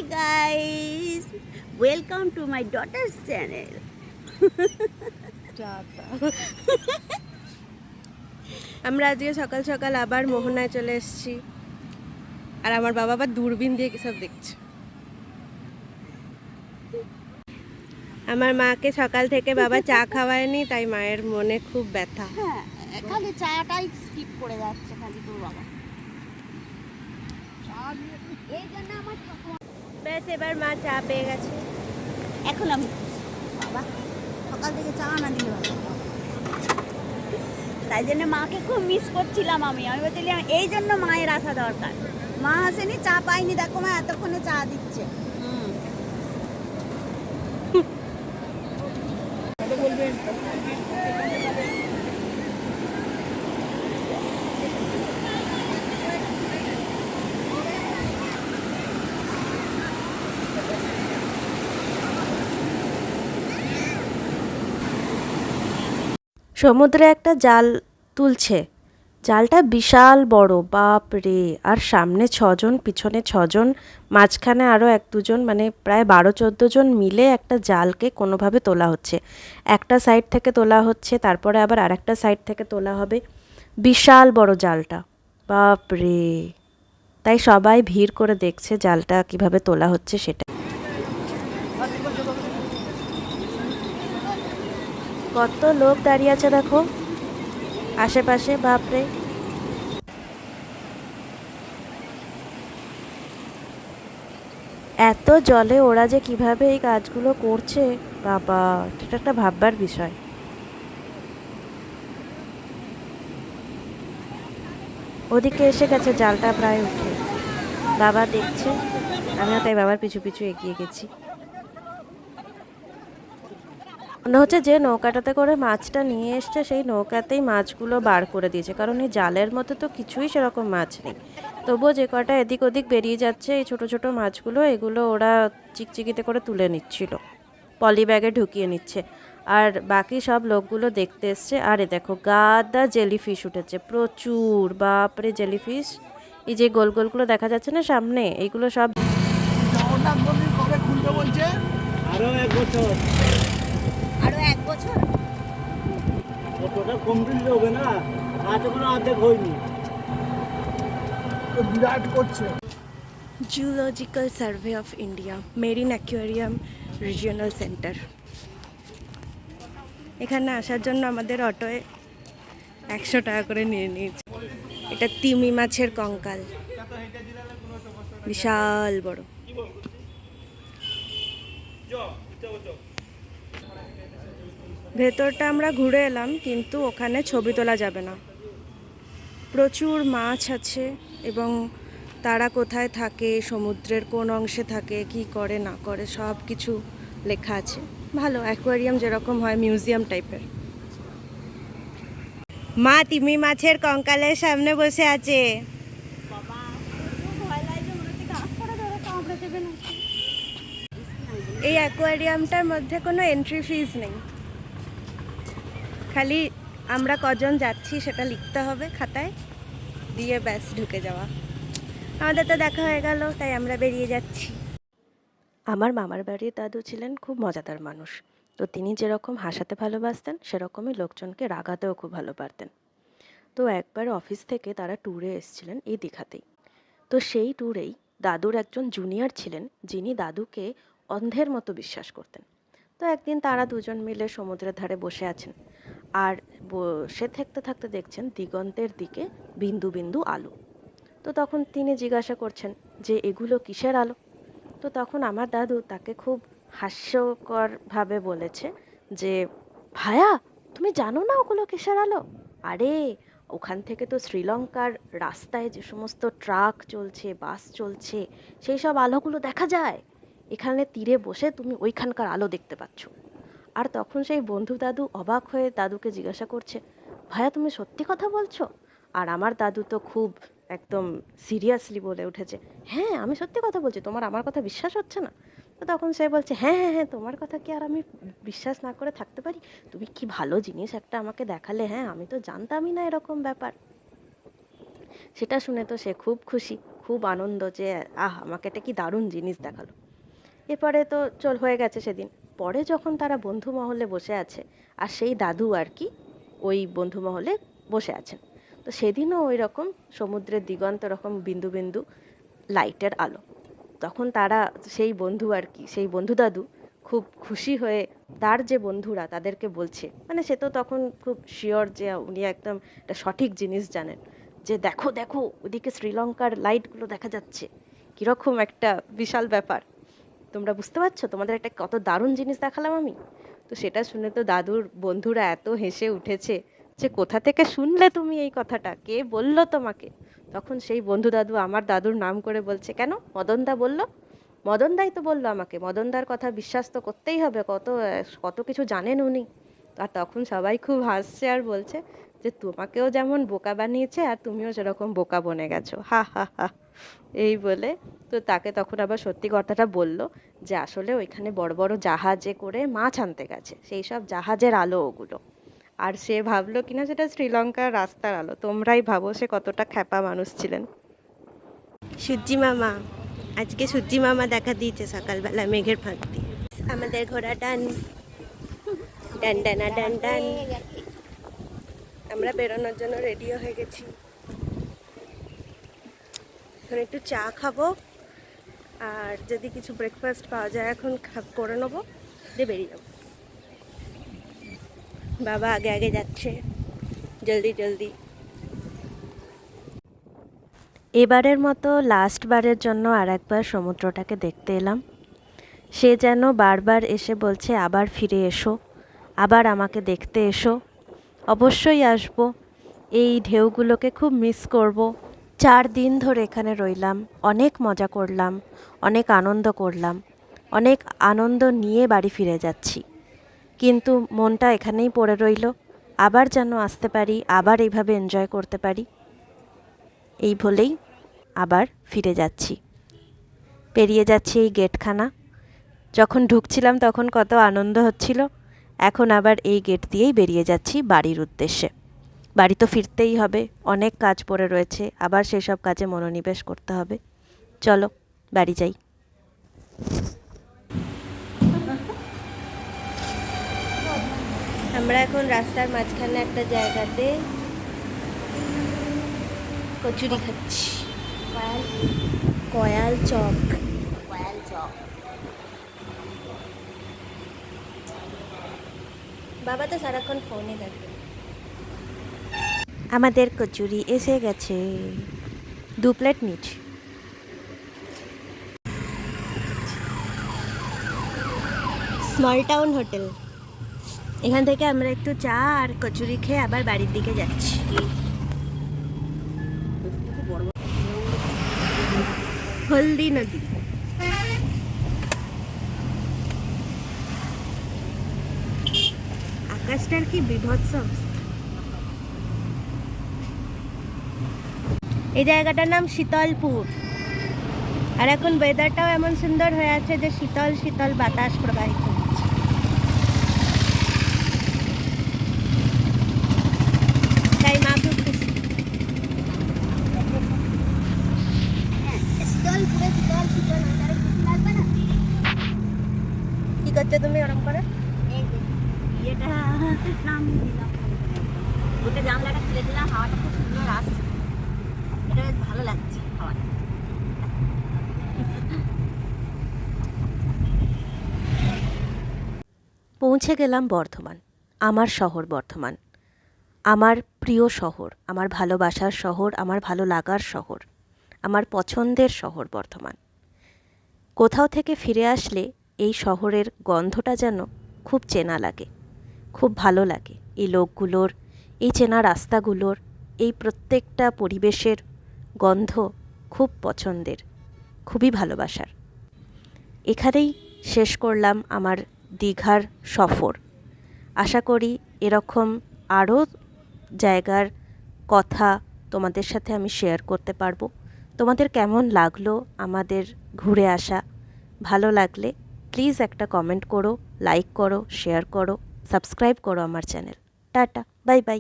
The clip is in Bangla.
guys, welcome to my daughter's channel. আমরা আজকে সকাল সকাল আবার মোহনায় চলে এসেছি, আর আমার বাবা আবার দূরবীন দিয়ে সব দেখছে। আমার মাকে সকাল থেকে বাবা চা খাওয়ায়নি, তাই মায়ের মনে খুব ব্যথা। হ্যাঁ, খালি চাটাই স্কিপ করে যাচ্ছে খালি তোর বাবা। এই জন্য আমার ব্যাস এবার মা চা পেয়ে গেছে। এখন আমি বাবা সকাল থেকে চা না দিলে ভালো। তাই জন্য মাকে খুব মিস করছিলাম আমি বলছিলাম এই জন্য মায়ের আসা দরকার। মা আসেনি, চা পাইনি, দেখো মা এতক্ষণে চা দিচ্ছে। সমুদ্রে একটা জাল তুলছে, জালটা বিশাল বড়, বাপ রে। আর সামনে 6 জন, পিছনে 6 জন, মাঝখানে আরও 1-2 জন, মানে প্রায় 12-14 জন মিলে একটা জালকে কোনোভাবে তোলা হচ্ছে। একটা সাইড থেকে তোলা হচ্ছে, তারপরে আবার আরেকটা সাইড থেকে তোলা হবে। বিশাল বড় জালটা, বাপ রে। তাই সবাই ভিড় করে দেখছে জালটা কিভাবে তোলা হচ্ছে সেটা। কত লোক দাঁড়িয়ে আছে দেখো আশেপাশে, বাপরে। এত জলে ওরা যে কিভাবে এই কাজগুলো করছে, বাবা, এটা একটা ভাববার বিষয়। ওদিকে এসে গেছে জালটা প্রায় উঠে, বাবা দেখছে, আমিও তাই বাবার পিছু পিছু এগিয়ে গেছি। মনে হচ্ছে যে নৌকাটাতে করে মাছটা নিয়ে এসছে সেই নৌকাতেই মাছগুলো বার করে দিয়েছে, কারণ এই জালের মধ্যে তো কিছুই সেরকম মাছ নেই। তবুও যে কটা এদিক ওদিক বেরিয়ে যাচ্ছে এই ছোট ছোট মাছগুলো, এগুলো ওরা চিকচিকিতে করে তুলে নিচ্ছিল, পলি ব্যাগে ঢুকিয়ে নিচ্ছে। আর বাকি সব লোকগুলো দেখতে এসছে। আরে দেখো গাদা জেলিফিশ উঠেছে, প্রচুর, বাপরে জেলিফিশ। এই যে গোল গোলগুলো দেখা যাচ্ছে না সামনে, এইগুলো সব। আরো 1 বছর ওটা কমপ্লিট হবে না, আজ কোনো অর্ধেক হয়নি, বিরাট করছে। Zoological survey of India, marine aquarium regional centre. এখানে আসার জন্য আমাদের অটোয় 100 টাকা করে নিয়ে নিয়েছে। এটা তিমি মাছের কঙ্কাল, বিশাল বড়। ভেতরটা আমরা ঘুরে এলাম, কিন্তু ওখানে ছবি তোলা যাবে না। প্রচুর মাছ আছে এবং তারা কোথায় থাকে, সমুদ্রের কোন অংশে থাকে, কি করে না করে সব কিছু লেখা আছে। ভালো, অ্যাকোয়ারিয়াম যেরকম হয়, মিউজিয়াম টাইপের। মা তিমি মাছের কঙ্কালের সামনে বসে আছে। এই অ্যাকোয়ারিয়ামটার মধ্যে কোনো এন্ট্রি ফিজ নেই, খালি আমরা কজন যাচ্ছি সেটা লিখতে হবে খাতায়, দিয়ে ব্যাস ঢুকে যাওয়া। আমাদের তো দেখা হয়ে গেল, তাই আমরা বেরিয়ে যাচ্ছি। আমার মামার বাড়ির দাদু ছিলেন খুব মজাদার মানুষ। তো তিনি যেরকম হাসাতে ভালোবাসতেন, সেরকমই লোকজনকে রাগাতেও খুব ভালো পারতেন। তো একবার অফিস থেকে তারা ট্যুরে এসেছিলেন এই দীঘাতেই। তো সেই ট্যুরেই দাদুর একজন জুনিয়র ছিলেন, যিনি দাদুকে অন্ধের মতো বিশ্বাস করতেন। তো একদিন তারা দুজন মিলে সমুদ্রের ধারে বসে আছেন, আর বসে থাকতে থাকতে দেখছেন দিগন্তের দিকে বিন্দু বিন্দু আলো। তো তখন তিনি জিজ্ঞাসা করছেন যে এগুলো কিসের আলো। তো তখন আমার দাদু তাকে খুব হাস্যকরভাবে বলেছে যে, ভায়া, তুমি জানো না ওগুলো কিসের আলো? আরে, ওখান থেকে তো শ্রীলঙ্কার রাস্তায় যে সমস্ত ট্রাক চলছে, বাস চলছে, সেই সব আলোগুলো দেখা যায়। এখানে তীরে বসে তুমি ওইখানকার আলো দেখতে পাচ্ছ। আর তখন সেই বন্ধু দাদু অবাক হয়ে দাদুকে জিজ্ঞাসা করছে, ভাইয়া, তুমি সত্যি কথা বলছো? আর আমার দাদু তো খুব একদম সিরিয়াসলি বলে উঠেছে, হ্যাঁ, আমি সত্যি কথা বলছি, তোমার আমার কথা বিশ্বাস হচ্ছে না? তো তখন সে বলছে, হ্যাঁ হ্যাঁ হ্যাঁ, তোমার কথা কি আর আমি বিশ্বাস না করে থাকতে পারি? তুমি কি ভালো জিনিস একটা আমাকে দেখালে, হ্যাঁ, আমি তো জানতামই না এরকম ব্যাপার। সেটা শুনে তো সে খুব খুশি। খুব আনন্দ যে আমাকে এটা কি দারুণ জিনিস দেখালো। এরপরে তো হয়ে গেছে সেদিন। পরে যখন তারা বন্ধু মহলে বসে আছে, আর সেই দাদু আর কি ওই বন্ধু মহলে বসে আছেন, তো সেদিনও ওই রকম সমুদ্রের দিগন্ত রকম বিন্দু বিন্দু লাইটের আলো। তখন তারা সেই বন্ধু আর কি, সেই বন্ধু দাদু খুব খুশি হয়ে তার যে বন্ধুরা তাদেরকে বলছে, মানে সে তো তখন খুব শিওর যে উনি একদম একটা সঠিক জিনিস জানেন, যে দেখো দেখো ওদিকে শ্রীলঙ্কার লাইটগুলো দেখা যাচ্ছে, কীরকম একটা বিশাল ব্যাপার, তোমরা বুঝতে পারছো তোমাদের একটা কত দারুণ জিনিস দেখালাম আমি। তো সেটা শুনে তো দাদুর বন্ধুরা এত হেসে উঠেছে যে কোথা থেকে শুনলে তুমি এই কথাটা, কে বললো তোমাকে? তখন সেই বন্ধু দাদু আমার দাদুর নাম করে বলছে, কেন মদনদা বললো? মদনদাই তো বললো আমাকে, মদনদার কথা বিশ্বাস তো করতেই হবে, কত কত কিছু জানেন উনি। আর তখন সবাই খুব হাসছে আর বলছে যে তোমাকেও যেমন বোকা বানিয়েছে আর তুমিও সেরকম বোকা বনে গেছো, হা হা হা। এই বলে তো তাকে তখন আবার সত্যি কথাটা বললো যে আসলে ওইখানে বড় বড় জাহাজে করে মাছ আনতে গেছে, সেই সব জাহাজের আলো ওগুলো। আর সে ভাবলো কিনা সেটা শ্রীলঙ্কার রাস্তার আলো। তোমরাই ভাবো সে কতটা খ্যাপা মানুষ ছিলেন। সূর্যি মামা, আজকে সূর্যি মামা দেখা দিয়েছে সকালবেলা মেঘের ফাঁক দিয়ে। আমাদের ঘোড়া টান ডান ডানা ডান ডান। আমরা বেরোনোর জন্য রেডিও হয়ে গেছি। এখন একটু চা খাবো, আর যদি কিছু ব্রেকফাস্ট পাওয়া যায় এখন করে নেবো, দিয়ে বেরিয়ে যাবো। বাবা আগে আগে যাচ্ছে, জলদি জলদি। এবারের মতো লাস্ট বারের জন্য আর একবার সমুদ্রটাকে দেখতে এলাম। সে যেন বারবার এসে বলছে আবার ফিরে এসো, আবার আমাকে দেখতে এসো। অবশ্যই আসবো, এই ঢেউগুলোকে খুব মিস করব। 4 দিন ধরে এখানে রইলাম, অনেক মজা করলাম, অনেক আনন্দ করলাম, অনেক আনন্দ নিয়ে বাড়ি ফিরে যাচ্ছি, কিন্তু মনটা এখানেই পড়ে রইল। আবার যেন আসতে পারি, আবার এইভাবে এনজয় করতে পারি, এই বলেই আবার ফিরে যাচ্ছি। পেরিয়ে যাচ্ছি এই গেটখানা। যখন ঢুকছিলাম তখন কত আনন্দ হচ্ছিল, এখন আবার এই গেট দিয়েই বেরিয়ে যাচ্ছি বাড়ির উদ্দেশ্যে। বাড়ি তো ফিরতেই হবে, অনেক কাজ পড়ে রয়েছে, আবার সেসব কাজে মনোনিবেশ করতে হবে। চলো বাড়ি যাই। আমরা এখন রাস্তার মাঝখানে একটা জায়গাতে কচুরি খাচ্ছি, কয়াল চপ। বাবা তো সারাক্ষণ ফোনে থাকে। আমাদের কচুরি এসে গেছে, 2 প্লেট নিচ্ছি। স্মল টাউন হোটেল, এখান থেকে আমরা একটু চা আর কচুরি খেয়ে আবার বাড়ির দিকে যাচ্ছি। হলদি নদী, আকাশটার কি বিভৎস অবস্থা। এই জায়গাটার নাম শীতলপুর, আর এখন ওয়েদারটাও এমন সুন্দর হয়ে আছে যে শীতল শীতল বাতাস প্রবাহিত হচ্ছে। তাই মা খুব খুশি। কি করছো তুমি ওরম করে? এটা নাম দিলাম, ওটা জানলাটা খুলে দিলাম, হাওয়াটা খুব সুন্দর আসছে, এটা বেশ ভালো লাগছে হাওয়াটা। পৌঁছে গেলাম বর্ধমান, আমার শহর বর্ধমান, আমার প্রিয় শহর, আমার ভালোবাসার শহর, আমার ভালো লাগার শহর, আমার পছন্দের শহর বর্ধমান। কোথাও থেকে ফিরে আসলে এই শহরের গন্ধটা যেন খুব চেনা লাগে, খুব ভালো লাগে। এই লোকগুলোর, এই চেনা রাস্তাগুলোর, এই প্রত্যেকটা পরিবেশের গন্ধ খুব পছন্দের, খুবই ভালোবাসার। এখানেই শেষ করলাম আমার দীঘার সফর। আশা করি এরকম আরও জায়গার কথা তোমাদের সাথে আমি শেয়ার করতে পারবো। তোমাদের কেমন লাগলো আমাদের ঘুরে আসা? ভালো লাগলে প্লিজ একটা কমেন্ট করো, লাইক করো, শেয়ার করো, সাবস্ক্রাইব করো আমার চ্যানেল। Tata, bye bye.